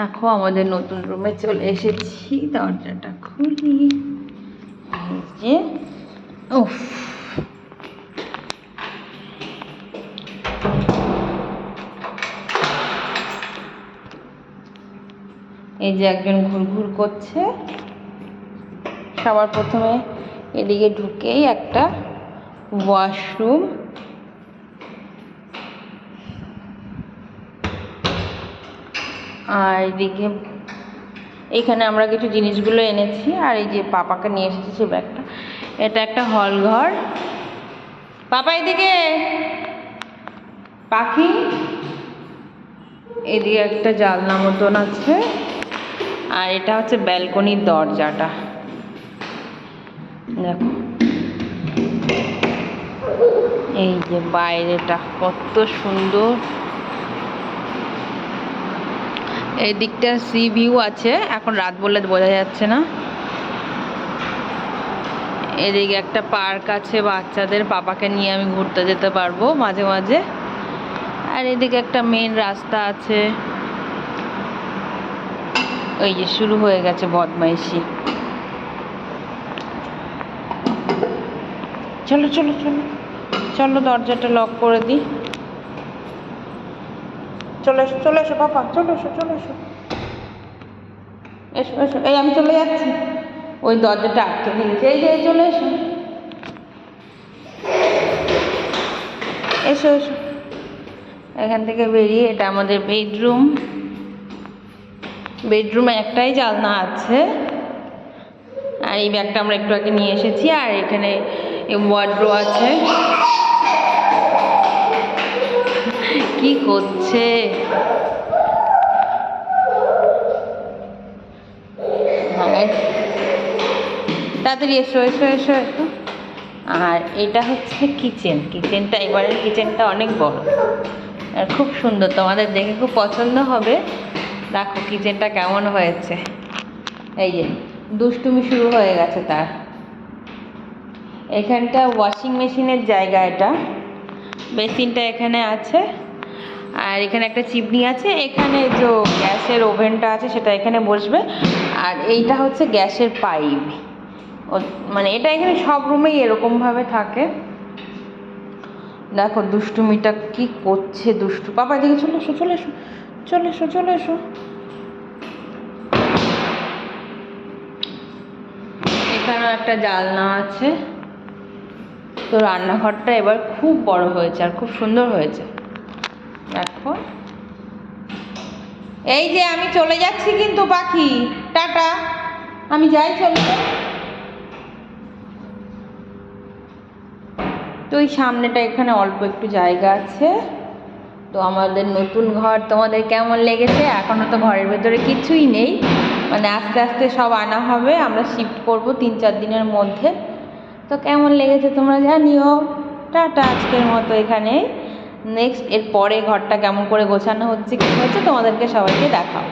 এখন আমাদের নতুন রুমে চলে এসেছি, দরজাটা খুলি। এই যে উফ, এই যে একজন ঘুরঘুর করছে। সবার প্রথমে এদিকে ঢুকেই একটা ওয়াশরুম, আর এদিকে এইখানে আমরা কিছু জিনিসগুলো এনেছি, আর এই যে পাপাকে নিয়ে এসেছি সে ব্যাগটা। এটা একটা হল ঘর। পাপা এদিকে, পাখি। এদিকে একটা জানলা মতন আছে, আর এটা হচ্ছে ব্যালকনির দরজাটা। দেখো এই যে বাইরেটা কত সুন্দর। এই দিকটা সি ভিউ আছে, এখন রাত বলে বোঝা যাচ্ছে না। এদিকে একটা পার্ক আছে বাচ্চাদের, পাপাকে নিয়ে আমি ঘুরতে যেতে পারবো মাঝে মাঝে। আর এদিকে একটা মেন রাস্তা আছে। ওই যে শুরু হয়ে গেছে বদমাইশি। চলো চলো চলো চলো, দরজাটা লক করে দিই। চলে এসো চলে এসো পাপা, চলে এসো চলে এসো, এসো এসো। এই আমি চলে যাচ্ছি, ওই দরজাটা আটকে দিয়েছে। এই যে চলে এসো, এসো এসো। এখান থেকে বেরিয়ে এটা আমাদের বেডরুম। বেডরুমে একটাই জানলা আছে, আর এই ব্যাগটা আমরা একটু আগে নিয়ে এসেছি। আর এখানে ওয়ার্ড্রো আছে। কি করছে? তাড়াতাড়ি এসো এসো এসো এসো। আর এটা হচ্ছে কিচেন। কিচেনটা, এবারের কিচেনটা অনেক বড় আর খুব সুন্দর, তোমাদের দেখে খুব পছন্দ হবে। দেখো কিচেনটা কেমন হয়েছে। এই যে দুষ্টুমি শুরু হয়ে গেছে তার। এখানটা ওয়াশিং মেশিনের জায়গা, এটা বেসিনটা এখানে আছে। আর এখানে একটা চিমনি আছে। এখানে যে গ্যাসের ওভেনটা আছে সেটা এখানে বসবে। আর এইটা হচ্ছে গ্যাসের পাইপ। মানে এটা এখানে সব রুমেই এরকমভাবে থাকে। দেখো দুষ্টুমিটা কি করছে, দুষ্টু। পাপা এদিকে চলে এসো চলে এসো চলে এসো চলে এসো। এখানেও একটা জানলা আছে। তো রান্নাঘরটা এবার খুব বড় হয়েছে আর খুব সুন্দর হয়েছে। দেখো এই যে আমি চলে যাচ্ছি কিন্তু পাখি, টাটা, আমি যাই চলে। তো ওই সামনেটা এখানে অল্প একটু জায়গা আছে। তো আমাদের নতুন ঘর তোমাদের কেমন লেগেছে? এখনও তো ঘরের ভেতরে কিছুই নেই, মানে আস্তে আস্তে সব আনা হবে। আমরা শিফট করব 3-4 দিনের মধ্যে। তো কেমন লেগেছে তোমরা জানিও। টাটা, আজকের মতো এখানে। নেক্সট এর পরে ঘরটা কেমন করে গোছানো হচ্ছে কী হচ্ছে তোমাদেরকে সবাইকে দেখাবো।